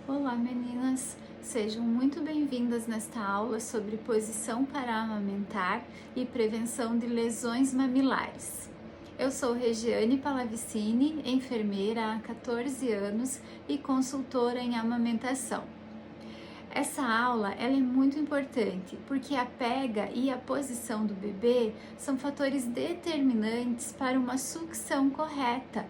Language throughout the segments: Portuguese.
Olá meninas, sejam muito bem-vindas nesta aula sobre posição para amamentar e prevenção de lesões mamilares. Eu sou Regiane Palavicini, enfermeira há 14 anos e consultora em amamentação. Essa aula ela é muito importante porque a pega e a posição do bebê são fatores determinantes para uma sucção correta,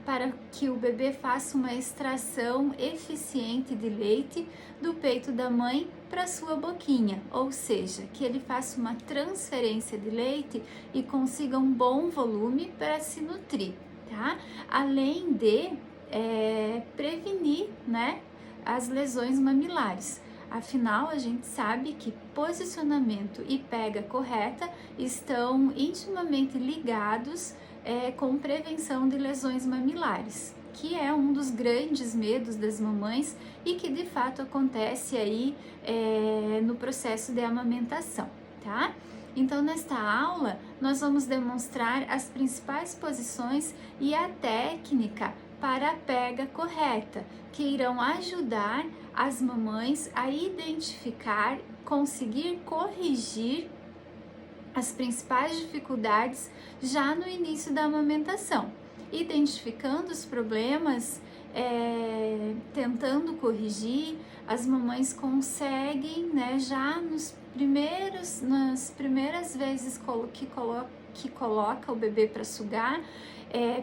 para que o bebê faça uma extração eficiente de leite do peito da mãe para sua boquinha, ou seja, que ele faça uma transferência de leite e consiga um bom volume para se nutrir, tá? Além de prevenir, né, as lesões mamilares. Afinal, a gente sabe que posicionamento e pega correta estão intimamente ligados com prevenção de lesões mamilares, que é um dos grandes medos das mamães e que de fato acontece aí no processo de amamentação, tá? Então, nesta aula, nós vamos demonstrar as principais posições e a técnica para a pega correta, que irão ajudar as mamães a identificar, conseguir corrigir as principais dificuldades já no início da amamentação, identificando os problemas, tentando corrigir, as mamães conseguem, né, já nas primeiras vezes que coloca o bebê para sugar,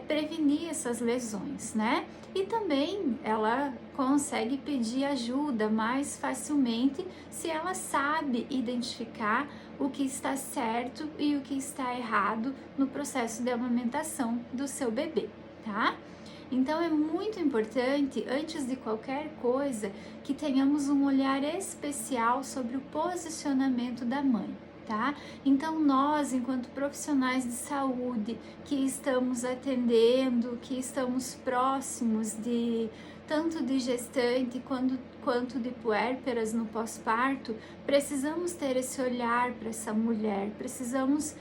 prevenir essas lesões, né? E também ela consegue pedir ajuda mais facilmente se ela sabe identificar o que está certo e o que está errado no processo de amamentação do seu bebê, tá? Então é muito importante, antes de qualquer coisa, que tenhamos um olhar especial sobre o posicionamento da mãe, tá? Então nós, enquanto profissionais de saúde, que estamos atendendo, que estamos próximos de tanto de gestante quanto de puérperas no pós-parto, precisamos ter esse olhar para essa mulher, precisamos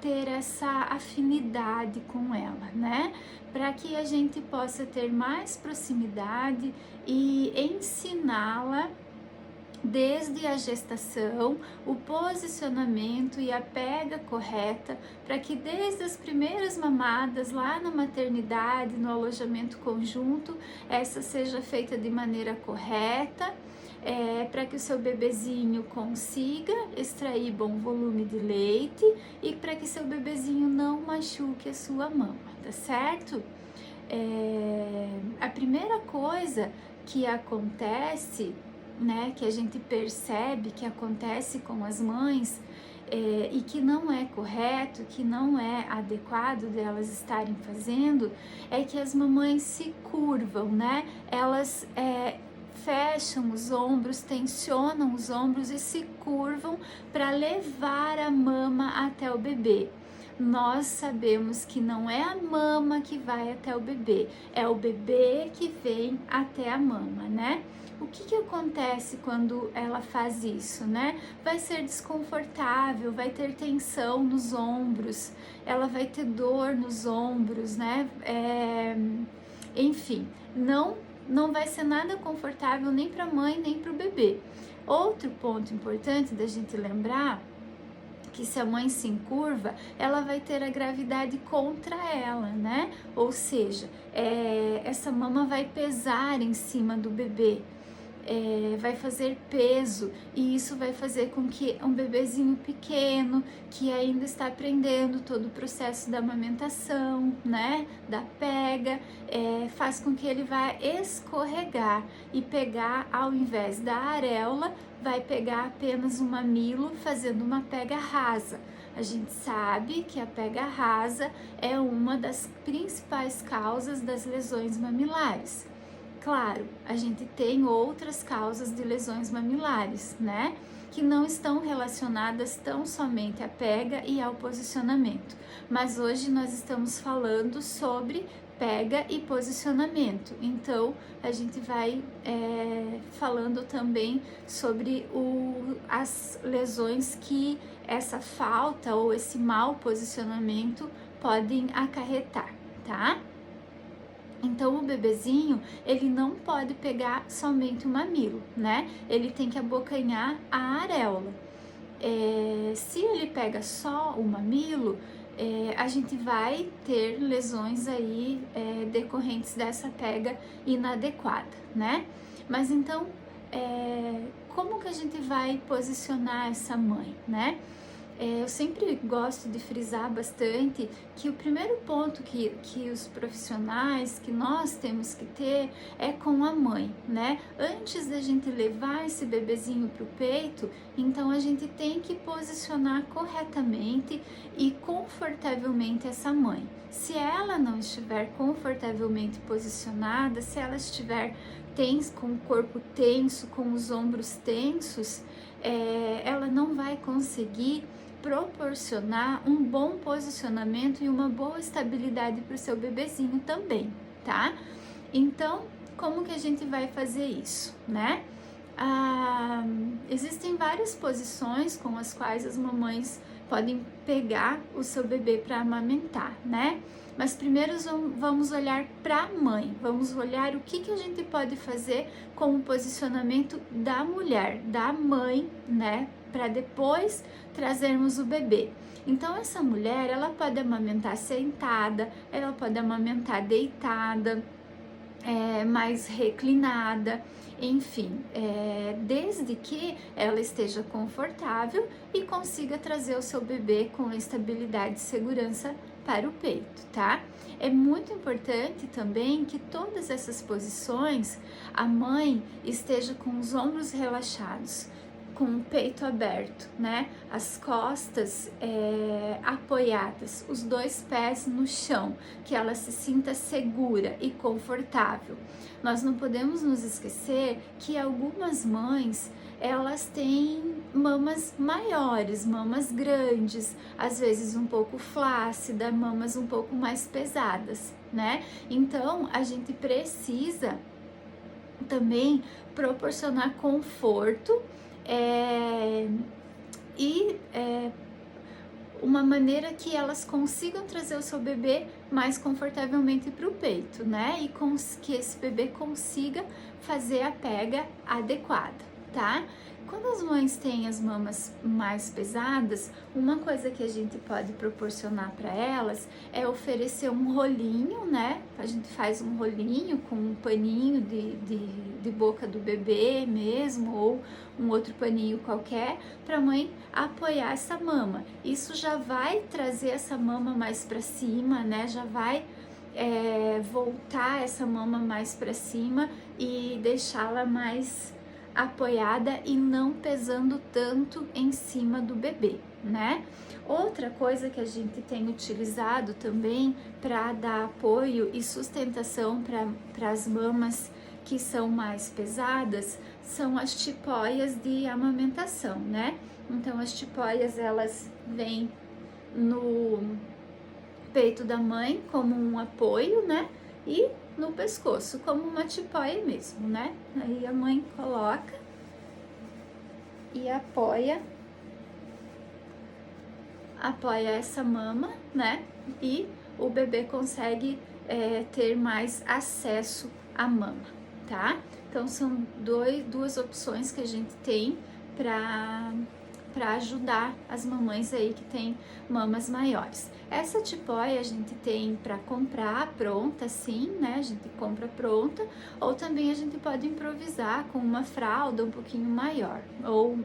ter essa afinidade com ela, né? Para que a gente possa ter mais proximidade e ensiná-la desde a gestação, o posicionamento e a pega correta, para que desde as primeiras mamadas, lá na maternidade, no alojamento conjunto, essa seja feita de maneira correta, para que o seu bebezinho consiga extrair bom volume de leite e para que seu bebezinho não machuque a sua mama, tá certo? A primeira coisa que acontece, né, que a gente percebe que acontece com as mães e que não é correto, que não é adequado delas estarem fazendo, é que as mamães se curvam, né? Elas fecham os ombros, tensionam os ombros e se curvam para levar a mama até o bebê. Nós sabemos que não é a mama que vai até o bebê, é o bebê que vem até a mama, né? O que acontece quando ela faz isso, né? Vai ser desconfortável, vai ter tensão nos ombros, ela vai ter dor nos ombros, né? Enfim, não vai ser nada confortável nem para a mãe nem para o bebê. Outro ponto importante da gente lembrar que se a mãe se encurva, ela vai ter a gravidade contra ela, né? Ou seja, essa mama vai pesar em cima do bebê, vai fazer peso, e isso vai fazer com que um bebezinho pequeno, que ainda está aprendendo todo o processo da amamentação, né, da pega, faz com que ele vá escorregar e pegar, ao invés da areola, vai pegar apenas um mamilo, fazendo uma pega rasa. A gente sabe que a pega rasa é uma das principais causas das lesões mamilares. Claro, a gente tem outras causas de lesões mamilares, né? Que não estão relacionadas tão somente à pega e ao posicionamento. Mas hoje nós estamos falando sobre pega e posicionamento. Então, a gente vai falando também sobre as lesões que essa falta ou esse mau posicionamento podem acarretar, tá? Então o bebezinho, ele não pode pegar somente o mamilo, né? Ele tem que abocanhar a areola. Se ele pega só o mamilo, a gente vai ter lesões aí decorrentes dessa pega inadequada, né? Mas então, como que a gente vai posicionar essa mãe, né? Eu sempre gosto de frisar bastante que o primeiro ponto que os profissionais, que nós temos que ter é com a mãe, né? Antes da gente levar esse bebezinho para o peito, então a gente tem que posicionar corretamente e confortavelmente essa mãe. Se ela não estiver confortavelmente posicionada, se ela estiver com o corpo tenso, com os ombros tensos, ela não vai conseguir proporcionar um bom posicionamento e uma boa estabilidade para o seu bebezinho também, tá? Então, como que a gente vai fazer isso, né? Existem várias posições com as quais as mamães podem pegar o seu bebê para amamentar, né? Mas primeiro vamos olhar para a mãe, vamos olhar o que a gente pode fazer com o posicionamento da mulher, da mãe, né? Para depois trazermos o bebê. Então essa mulher, ela pode amamentar sentada, ela pode amamentar deitada, mais reclinada, enfim, desde que ela esteja confortável e consiga trazer o seu bebê com estabilidade e segurança para o peito, tá? É muito importante também que todas essas posições a mãe esteja com os ombros relaxados, com o peito aberto, né? As costas apoiadas, os dois pés no chão, que ela se sinta segura e confortável. Nós não podemos nos esquecer que algumas mães, elas têm mamas maiores, mamas grandes, às vezes um pouco flácida, mamas um pouco mais pesadas, né? Então, a gente precisa também proporcionar conforto uma maneira que elas consigam trazer o seu bebê mais confortavelmente para o peito, né? E que esse bebê consiga fazer a pega adequada, tá? Quando as mães têm as mamas mais pesadas, uma coisa que a gente pode proporcionar para elas é oferecer um rolinho, né? A gente faz um rolinho com um paninho de boca do bebê mesmo, ou um outro paninho qualquer, para a mãe apoiar essa mama. Isso já vai trazer essa mama mais para cima, né? Já vai voltar essa mama mais para cima e deixá-la mais apoiada e não pesando tanto em cima do bebê, né? Outra coisa que a gente tem utilizado também para dar apoio e sustentação para as mamas que são mais pesadas são as tipóias de amamentação, né? Então as tipóias, elas vêm no peito da mãe como um apoio, né? E no pescoço, como uma tipóia mesmo, né? Aí a mãe coloca e apoia essa mama, né? E o bebê consegue ter mais acesso à mama, tá? Então são duas opções que a gente tem para ajudar as mamães aí que tem mamas maiores. Essa tipóia a gente tem para comprar pronta, sim, né? A gente compra pronta, ou também a gente pode improvisar com uma fralda um pouquinho maior, ou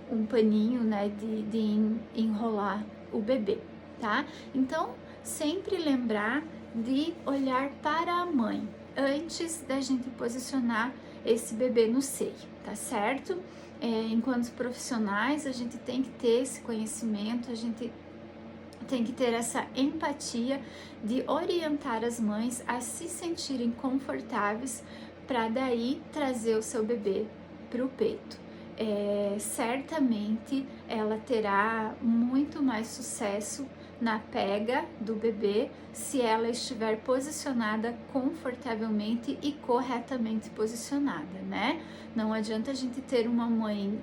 um paninho, né, de enrolar o bebê, tá? Então, sempre lembrar de olhar para a mãe antes da gente posicionar esse bebê no seio, tá certo? Enquanto profissionais, a gente tem que ter esse conhecimento, a gente tem que ter essa empatia de orientar as mães a se sentirem confortáveis para daí trazer o seu bebê para o peito. Certamente ela terá muito mais sucesso na pega do bebê se ela estiver posicionada confortavelmente e corretamente posicionada, né? Não adianta a gente ter uma mãe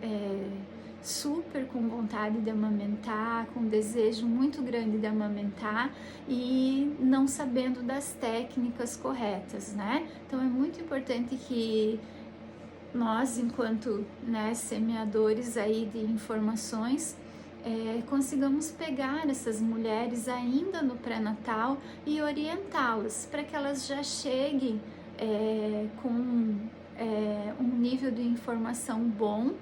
super com vontade de amamentar, com desejo muito grande de amamentar e não sabendo das técnicas corretas, né? Então é muito importante que nós, enquanto, né, semeadores aí de informações, consigamos pegar essas mulheres ainda no pré-natal e orientá-las para que elas já cheguem com um nível de informação bom,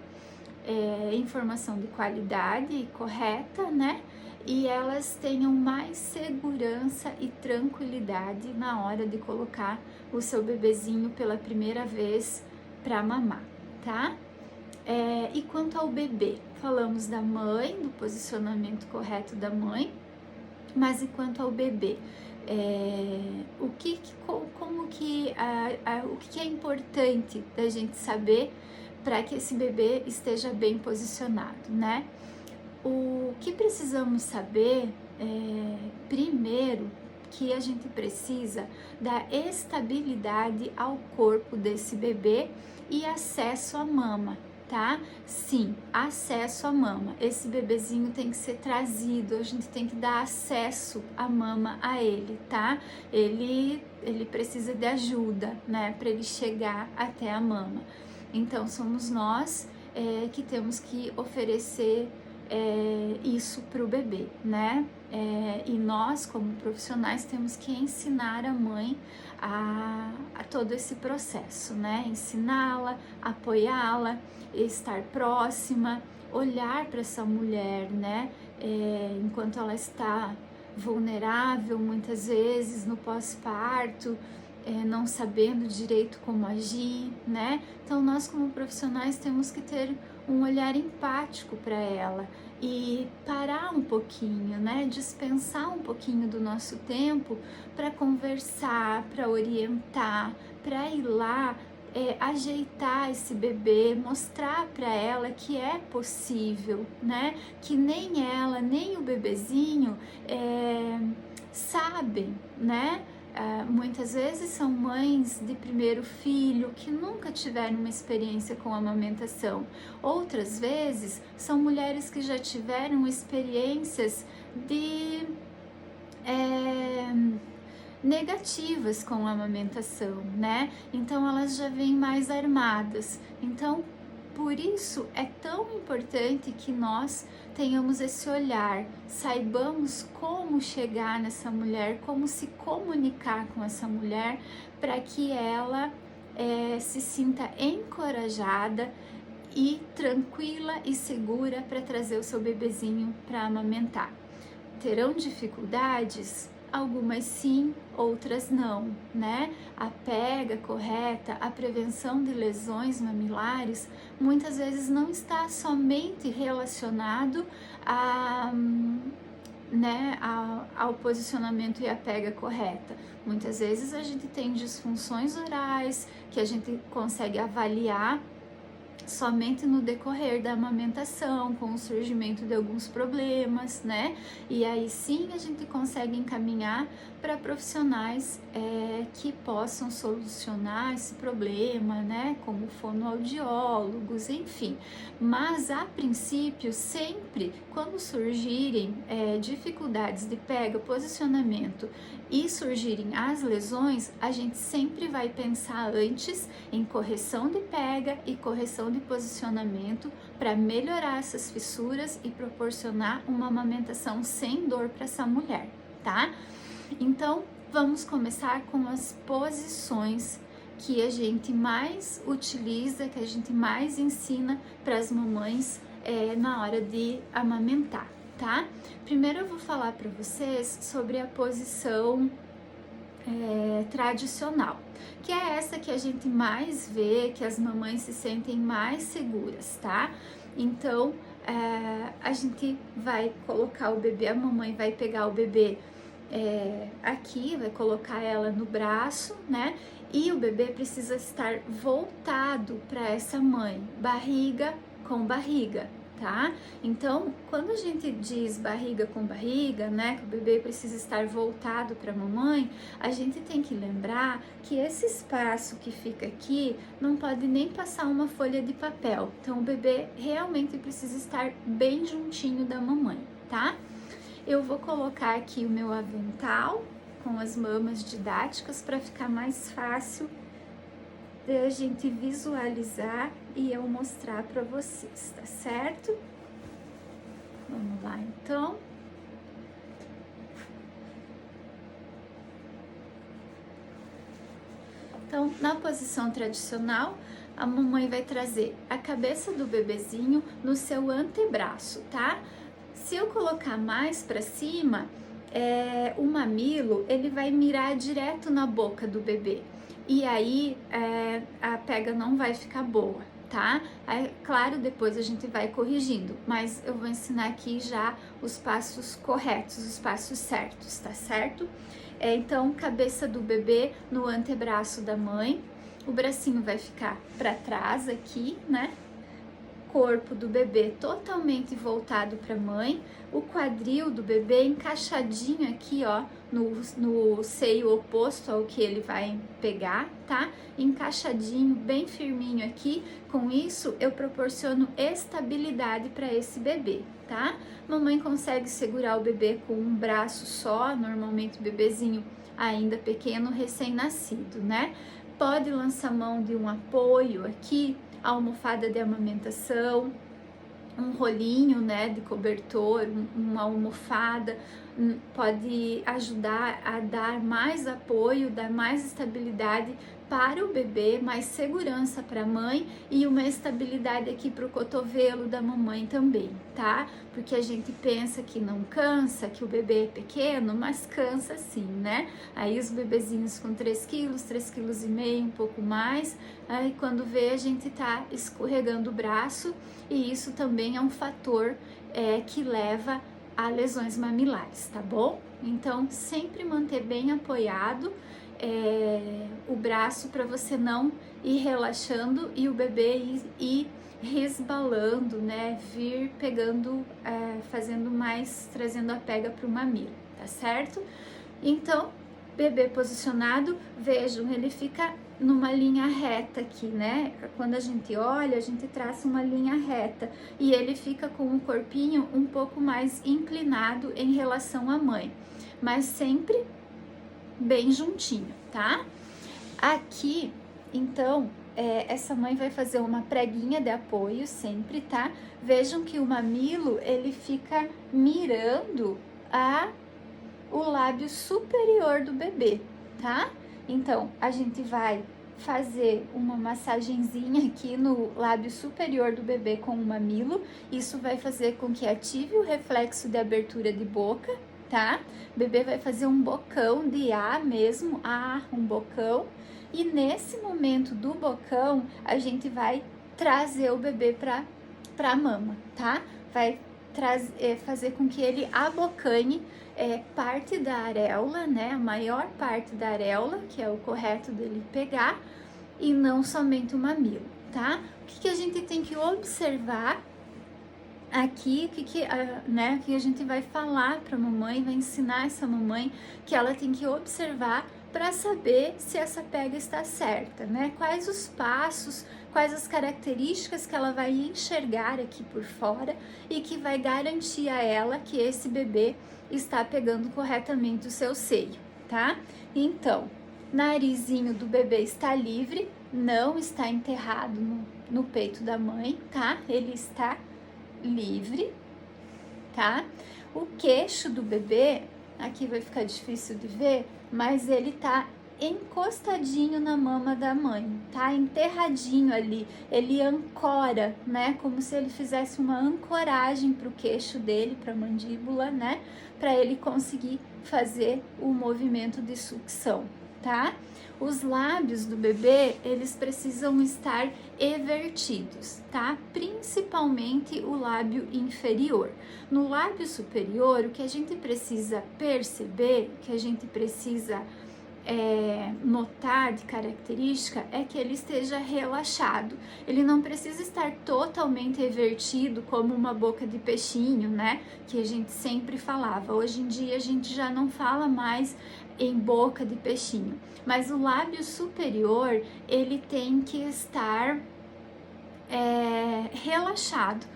informação de qualidade e correta, né? E elas tenham mais segurança e tranquilidade na hora de colocar o seu bebezinho pela primeira vez para mamar, tá? E quanto ao bebê, falamos da mãe, do posicionamento correto da mãe, mas e quanto ao bebê? O que é importante da gente saber para que esse bebê esteja bem posicionado, né? O que precisamos saber primeiro, que a gente precisa da estabilidade ao corpo desse bebê e acesso à mama, tá? Sim, acesso à mama. Esse bebezinho tem que ser trazido, a gente tem que dar acesso à mama a ele, tá? Ele precisa de ajuda, né, para ele chegar até a mama. Então, somos nós que temos que oferecer isso para o bebê, né? E nós, como profissionais, temos que ensinar a mãe a todo esse processo, né? Ensiná-la, apoiá-la, estar próxima, olhar para essa mulher, né? Enquanto ela está vulnerável, muitas vezes no pós-parto, não sabendo direito como agir, né? Então nós como profissionais temos que ter um olhar empático para ela e parar um pouquinho, né? Dispensar um pouquinho do nosso tempo para conversar, para orientar, para ir lá ajeitar esse bebê, mostrar para ela que é possível, né? Que nem ela, nem o bebezinho sabem, né? Muitas vezes são mães de primeiro filho que nunca tiveram uma experiência com amamentação. Outras vezes são mulheres que já tiveram experiências negativas com a amamentação, né? Então elas já vêm mais armadas. Então, por isso é tão importante que nós tenhamos esse olhar, saibamos como chegar nessa mulher, como se comunicar com essa mulher para que ela se sinta encorajada e tranquila e segura para trazer o seu bebezinho para amamentar. Terão dificuldades? Algumas sim, outras não, né? A pega correta, a prevenção de lesões mamilares, muitas vezes não está somente relacionado ao posicionamento e a pega correta. Muitas vezes a gente tem disfunções orais que a gente consegue avaliar somente no decorrer da amamentação, com o surgimento de alguns problemas, né? E aí sim a gente consegue encaminhar para profissionais que possam solucionar esse problema, né? Como fonoaudiólogos, enfim. Mas a princípio, sempre quando surgirem dificuldades de pega, posicionamento e surgirem as lesões, a gente sempre vai pensar antes em correção de pega e correção de posicionamento para melhorar essas fissuras e proporcionar uma amamentação sem dor para essa mulher, tá? Então, vamos começar com as posições que a gente mais utiliza, que a gente mais ensina para as mamães na hora de amamentar, tá? Primeiro eu vou falar para vocês sobre a posição tradicional, que é essa que a gente mais vê, que as mamães se sentem mais seguras, tá? Então, a gente vai colocar o bebê, a mamãe vai pegar o bebê aqui, vai colocar ela no braço, né? E o bebê precisa estar voltado para essa mãe, barriga com barriga, tá? Então, quando a gente diz barriga com barriga, né, que o bebê precisa estar voltado para a mamãe, a gente tem que lembrar que esse espaço que fica aqui não pode nem passar uma folha de papel. Então, o bebê realmente precisa estar bem juntinho da mamãe, tá? Eu vou colocar aqui o meu avental com as mamas didáticas para ficar mais fácil de a gente visualizar e eu mostrar para vocês, tá certo? Vamos lá, então. Então, na posição tradicional, a mamãe vai trazer a cabeça do bebezinho no seu antebraço, tá? Se eu colocar mais para cima, o mamilo, ele vai mirar direto na boca do bebê. E aí, a pega não vai ficar boa, tá? Claro, depois a gente vai corrigindo, mas eu vou ensinar aqui já os passos corretos, os passos certos, tá certo? Então, cabeça do bebê no antebraço da mãe, o bracinho vai ficar para trás aqui, né? Corpo do bebê totalmente voltado para a mãe, o quadril do bebê encaixadinho aqui, ó, no seio oposto ao que ele vai pegar, tá? Encaixadinho, bem firminho aqui. Com isso, eu proporciono estabilidade para esse bebê, tá? Mamãe consegue segurar o bebê com um braço só, normalmente o bebezinho ainda pequeno, recém-nascido, né? Pode lançar mão de um apoio aqui, almofada de amamentação, um rolinho, né, de cobertor, uma almofada, pode ajudar a dar mais apoio, dar mais estabilidade para o bebê, mais segurança para a mãe e uma estabilidade aqui para o cotovelo da mamãe também, tá? Porque a gente pensa que não cansa, que o bebê é pequeno, mas cansa sim, né? Aí os bebezinhos com 3 quilos, 3,5 quilos, um pouco mais, aí quando vê a gente tá escorregando o braço e isso também é um fator que leva a lesões mamilares, tá bom? Então, sempre manter bem apoiado o braço para você não ir relaxando e o bebê ir resbalando, né? Vir pegando, fazendo mais, trazendo a pega para o mamilo, tá certo? Então, bebê posicionado, vejam, ele fica numa linha reta aqui, né? Quando a gente olha, a gente traça uma linha reta e ele fica com o corpinho um pouco mais inclinado em relação à mãe, mas sempre bem juntinho, tá? Aqui, então, essa mãe vai fazer uma preguinha de apoio sempre, tá? Vejam que o mamilo, ele fica mirando o lábio superior do bebê, tá? Então, a gente vai fazer uma massagenzinha aqui no lábio superior do bebê com o mamilo. Isso vai fazer com que ative o reflexo de abertura de boca, tá? O bebê vai fazer um bocão de A mesmo, um bocão. E nesse momento do bocão, a gente vai trazer o bebê pra mama, tá? Vai fazer com que ele abocanhe parte da areola, né? A maior parte da areola, que é o correto dele pegar, e não somente o mamilo, tá? O que a gente tem que observar aqui, que a gente vai falar para a mamãe, vai ensinar essa mamãe que ela tem que observar para saber se essa pega está certa, né? Quais os passos, quais as características que ela vai enxergar aqui por fora e que vai garantir a ela que esse bebê está pegando corretamente o seu seio, tá? Então, narizinho do bebê está livre, não está enterrado no peito da mãe, tá? Ele está livre, tá? O queixo do bebê, aqui vai ficar difícil de ver, mas ele tá encostadinho na mama da mãe, tá? Enterradinho ali, ele ancora, né? Como se ele fizesse uma ancoragem pro queixo dele, pra mandíbula, né? Para ele conseguir fazer o movimento de sucção, tá? Os lábios do bebê, eles precisam estar evertidos, tá? Principalmente o lábio inferior. No lábio superior, o que a gente precisa perceber, que a gente precisa notar de característica é que ele esteja relaxado. Ele não precisa estar totalmente evertido como uma boca de peixinho, né? Que a gente sempre falava. Hoje em dia a gente já não fala mais em boca de peixinho, mas o lábio superior ele tem que estar relaxado.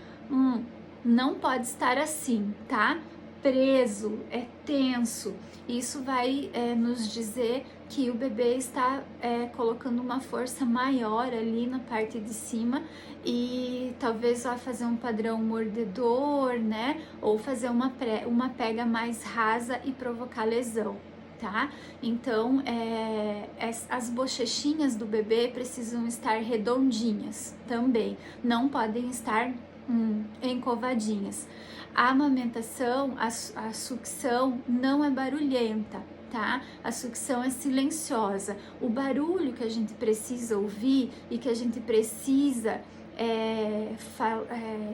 Não pode estar assim, tá? Preso, tenso. Isso vai nos dizer que o bebê está colocando uma força maior ali na parte de cima e talvez vai fazer um padrão mordedor, né? Ou fazer uma pega mais rasa e provocar lesão, tá? Então, as bochechinhas do bebê precisam estar redondinhas também, não podem estar encovadinhas. A amamentação, a sucção não é barulhenta, tá? A sucção é silenciosa. O barulho que a gente precisa ouvir e que a gente precisa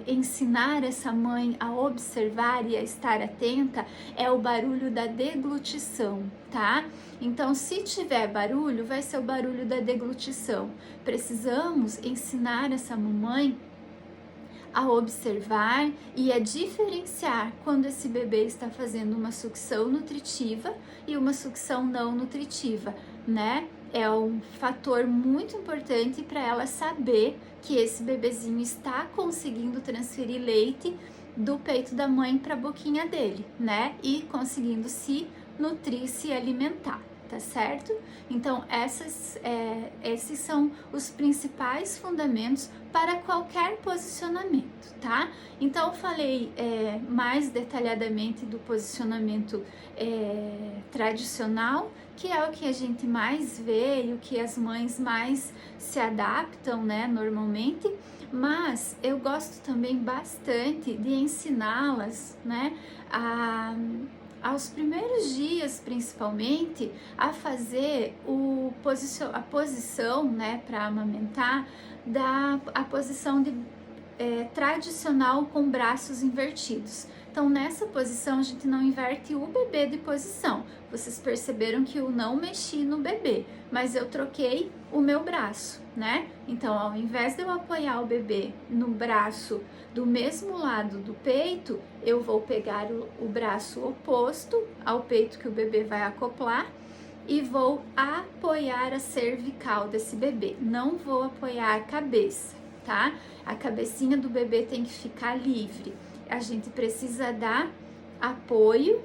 ensinar essa mãe a observar e a estar atenta é o barulho da deglutição, tá? Então, se tiver barulho, vai ser o barulho da deglutição. Precisamos ensinar essa mamãe a observar e a diferenciar quando esse bebê está fazendo uma sucção nutritiva e uma sucção não nutritiva, né? É um fator muito importante para ela saber que esse bebezinho está conseguindo transferir leite do peito da mãe para a boquinha dele, né? E conseguindo se nutrir, se alimentar. Tá certo? Então, esses são os principais fundamentos para qualquer posicionamento, tá? Então, eu falei mais detalhadamente do posicionamento tradicional, que é o que a gente mais vê e o que as mães mais se adaptam, né, normalmente, mas eu gosto também bastante de ensiná-las, né, aos primeiros dias, principalmente, a fazer a posição, né, para amamentar, a posição tradicional com braços invertidos. Então, nessa posição, a gente não inverte o bebê de posição. Vocês perceberam que eu não mexi no bebê, mas eu troquei o meu braço, né? Então, ao invés de eu apoiar o bebê no braço do mesmo lado do peito, eu vou pegar o braço oposto ao peito que o bebê vai acoplar e vou apoiar a cervical desse bebê. Não vou apoiar a cabeça, tá? A cabecinha do bebê tem que ficar livre. A gente precisa dar apoio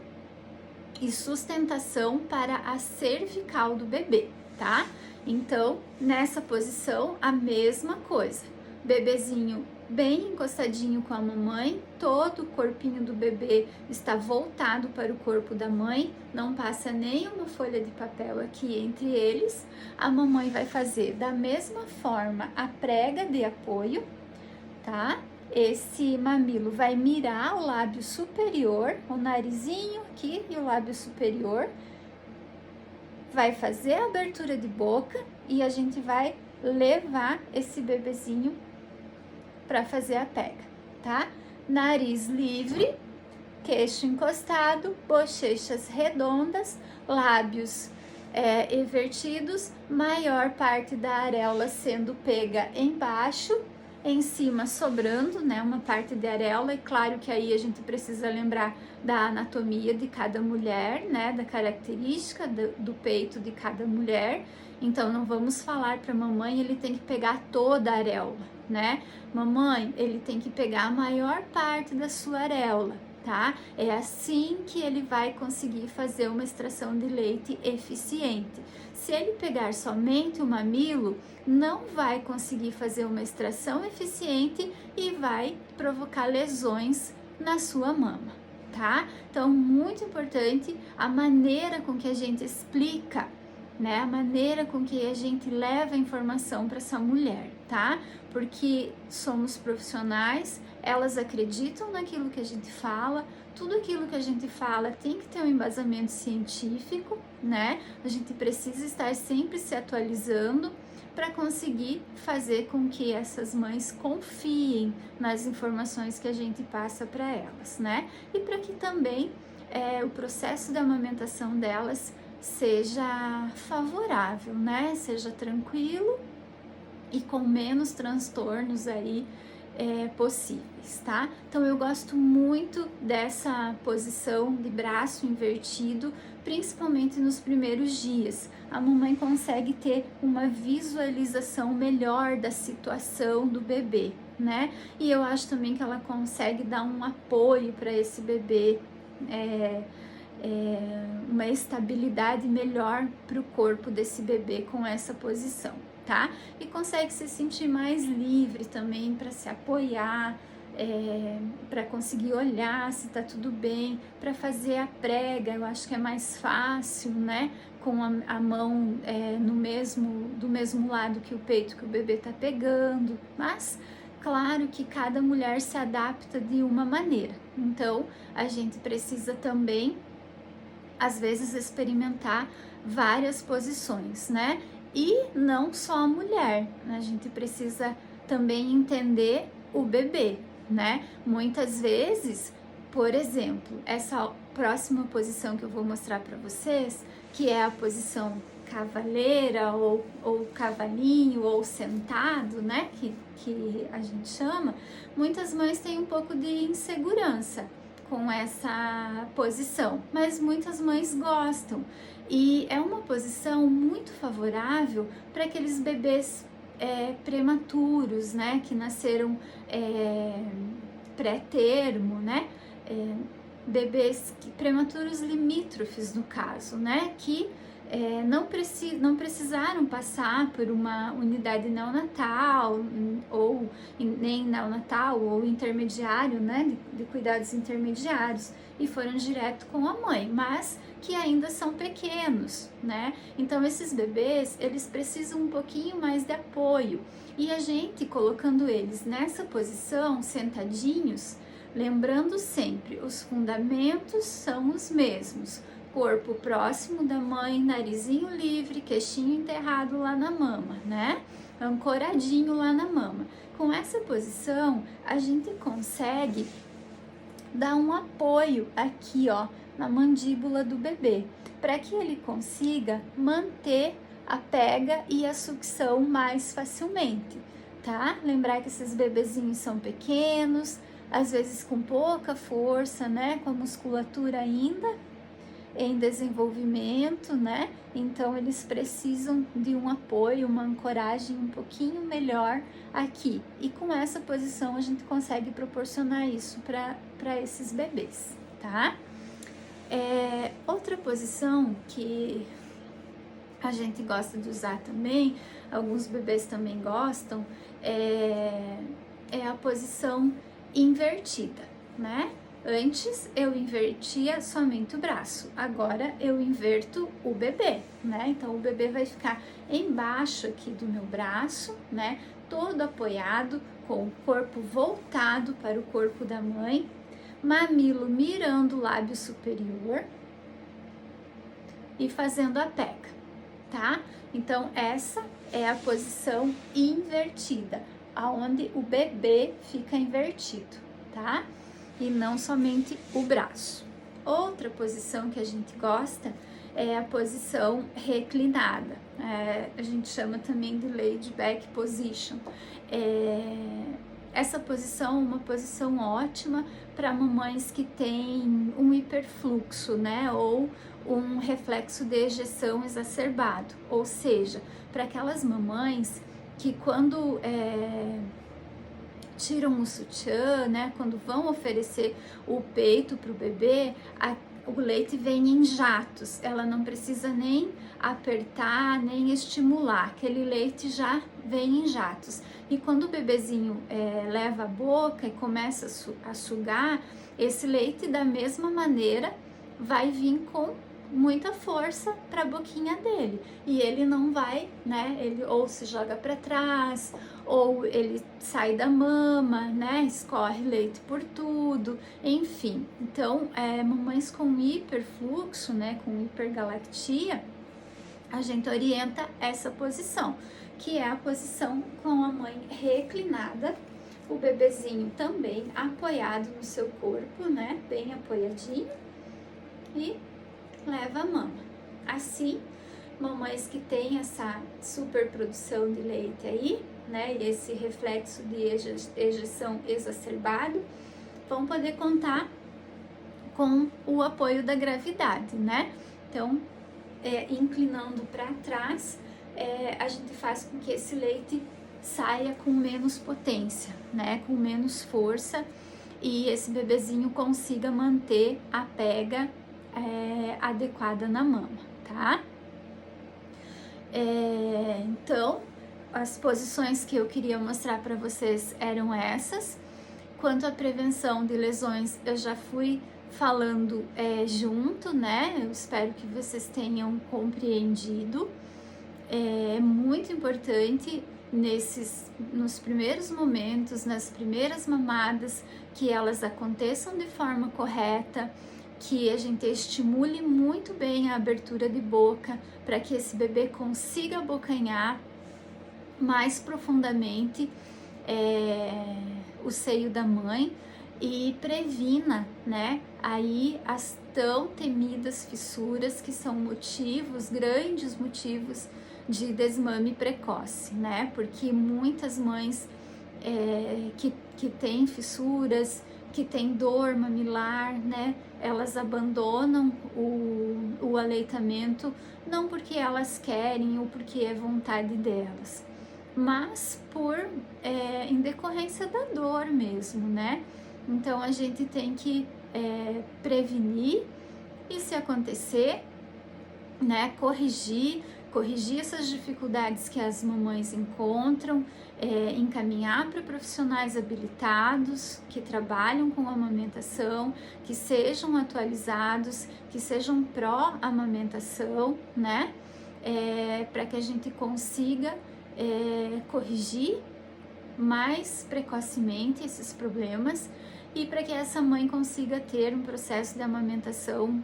e sustentação para a cervical do bebê, tá? Então, nessa posição, a mesma coisa. Bebezinho bem encostadinho com a mamãe, todo o corpinho do bebê está voltado para o corpo da mãe, não passa nenhuma folha de papel aqui entre eles. A mamãe vai fazer da mesma forma a prega de apoio, tá? Esse mamilo vai mirar o lábio superior, o narizinho aqui e o lábio superior. Vai fazer a abertura de boca e a gente vai levar esse bebezinho para fazer a pega, tá? Nariz livre, queixo encostado, bochechas redondas, lábios evertidos, maior parte da areola sendo pega embaixo, em cima sobrando, né, uma parte de areola. E claro que aí a gente precisa lembrar da anatomia de cada mulher, né, da característica do peito de cada mulher. Então não vamos falar para mamãe, ele tem que pegar toda a areola, né? Mamãe, ele tem que pegar a maior parte da sua areola, tá? É assim que ele vai conseguir fazer uma extração de leite eficiente. Se ele pegar somente o mamilo, não vai conseguir fazer uma extração eficiente e vai provocar lesões na sua mama, tá? Então, muito importante a maneira com que a gente explica, né? A maneira com que a gente leva a informação para essa mulher, tá? Porque somos profissionais, elas acreditam naquilo que a gente fala, tudo aquilo que a gente fala tem que ter um embasamento científico, né? A gente precisa estar sempre se atualizando para conseguir fazer com que essas mães confiem nas informações que a gente passa para elas, né? E para que também o processo da amamentação delas seja favorável, né? Seja tranquilo e com menos transtornos aí possíveis, tá? Então eu gosto muito dessa posição de braço invertido, principalmente nos primeiros dias. A mamãe consegue ter uma visualização melhor da situação do bebê, né? E eu acho também que ela consegue dar um apoio para esse bebê, uma estabilidade melhor para o corpo desse bebê com essa posição, tá? E consegue se sentir mais livre também para se apoiar, para conseguir olhar se tá tudo bem, para fazer a prega. Eu acho que é mais fácil, né? Com a mão do mesmo lado que o peito que o bebê tá pegando, mas claro que cada mulher se adapta de uma maneira. Então a gente precisa também às vezes experimentar várias posições, né? E não só a mulher, a gente precisa também entender o bebê, né? Muitas vezes, por exemplo, essa próxima posição que eu vou mostrar para vocês, que é a posição cavaleira ou cavalinho ou sentado, né? Que a gente chama, muitas mães têm um pouco de insegurança com essa posição, mas muitas mães gostam e é uma posição muito favorável para aqueles bebês prematuros, né, que nasceram pré-termo, né, bebês prematuros limítrofes no caso, né, que não precisaram passar por uma unidade neonatal ou nem neonatal ou intermediário, né, de cuidados intermediários, e foram direto com a mãe, mas que ainda são pequenos, né? Então esses bebês, eles precisam um pouquinho mais de apoio, e a gente colocando eles nessa posição, sentadinhos, lembrando sempre, os fundamentos são os mesmos: corpo próximo da mãe, narizinho livre, queixinho enterrado lá na mama, né? Ancoradinho lá na mama. Com essa posição, a gente consegue dar um apoio aqui, ó, na mandíbula do bebê, para que ele consiga manter a pega e a sucção mais facilmente, tá? Lembrar que esses bebezinhos são pequenos, às vezes com pouca força, né? Com a musculatura ainda em desenvolvimento, né? Então eles precisam de um apoio, uma ancoragem um pouquinho melhor aqui. E com essa posição a gente consegue proporcionar isso para esses bebês, tá? Outra posição que a gente gosta de usar também, alguns bebês também gostam, é a posição invertida, né? Antes eu invertia somente o braço, agora eu inverto o bebê, né? Então o bebê vai ficar embaixo aqui do meu braço, né? Todo apoiado, com o corpo voltado para o corpo da mãe, mamilo mirando o lábio superior e fazendo a pega, tá? Então essa é a posição invertida, aonde o bebê fica invertido, tá? E não somente o braço. Outra posição que a gente gosta é a posição reclinada. A gente chama também de laid back position. Essa posição é uma posição ótima para mamães que têm um hiperfluxo, né? Ou um reflexo de ejeção exacerbado. Ou seja, para aquelas mamães que quando tiram o sutiã, né, quando vão oferecer o peito para o bebê, o leite vem em jatos, ela não precisa nem apertar, nem estimular, aquele leite já vem em jatos. E quando o bebezinho leva a boca e começa a sugar, esse leite da mesma maneira vai vir com muita força para a boquinha dele, e ele não vai, né, ele ou se joga para trás, ou ele sai da mama, né, escorre leite por tudo, enfim. Então, mamães com hiperfluxo, né, com hipergalactia, a gente orienta essa posição, que é a posição com a mãe reclinada, o bebezinho também apoiado no seu corpo, né, bem apoiadinho, e leva a mama, Assim, mamães que têm essa superprodução de leite aí, né, e esse reflexo de ejeção exacerbado, vão poder contar com o apoio da gravidade, né? Então, inclinando para trás, a gente faz com que esse leite saia com menos potência, né? Com menos força, e esse bebezinho consiga manter a pega adequada na mama, tá? Então, as posições que eu queria mostrar para vocês eram essas. Quanto à prevenção de lesões, eu já fui falando junto, né? Eu espero que vocês tenham compreendido. É muito importante nos primeiros momentos, nas primeiras mamadas, que elas aconteçam de forma correta, que a gente estimule muito bem a abertura de boca para que esse bebê consiga abocanhar mais profundamente o seio da mãe e previna, né, aí as tão temidas fissuras, que são grandes motivos de desmame precoce, né, porque muitas mães que têm fissuras, que têm dor mamilar, né, elas abandonam o aleitamento, não porque elas querem ou porque é vontade delas, mas em decorrência da dor mesmo, né? Então a gente tem que prevenir, e se acontecer, né, corrigir essas dificuldades que as mamães encontram, encaminhar para profissionais habilitados que trabalham com amamentação, que sejam atualizados, que sejam pró-amamentação, né? Para que a gente consiga corrigir mais precocemente esses problemas e para que essa mãe consiga ter um processo de amamentação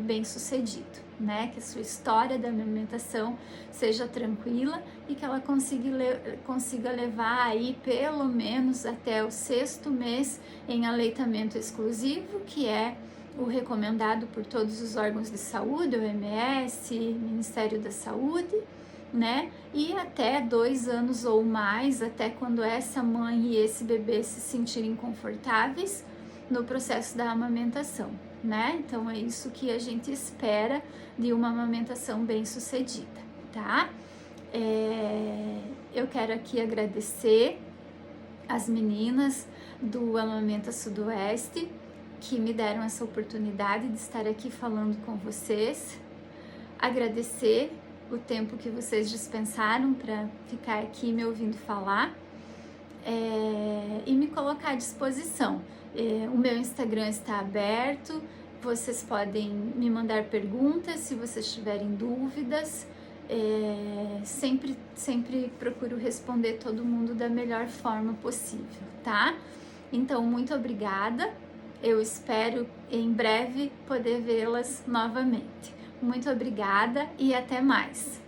bem sucedido, né? Que a sua história da amamentação seja tranquila e que ela consiga levar aí pelo menos até o 6º mês em aleitamento exclusivo, que é o recomendado por todos os órgãos de saúde, OMS, Ministério da Saúde, né? E até 2 anos ou mais, até quando essa mãe e esse bebê se sentirem confortáveis no processo da amamentação, né? Então é isso que a gente espera de uma amamentação bem sucedida, tá? Eu quero aqui agradecer as meninas do Amamenta Sudoeste que me deram essa oportunidade de estar aqui falando com vocês, agradecer o tempo que vocês dispensaram para ficar aqui me ouvindo falar, e me colocar à disposição. O meu Instagram está aberto, vocês podem me mandar perguntas se vocês tiverem dúvidas. Sempre procuro responder todo mundo da melhor forma possível, tá? Então, muito obrigada. Eu espero em breve poder vê-las novamente. Muito obrigada e até mais!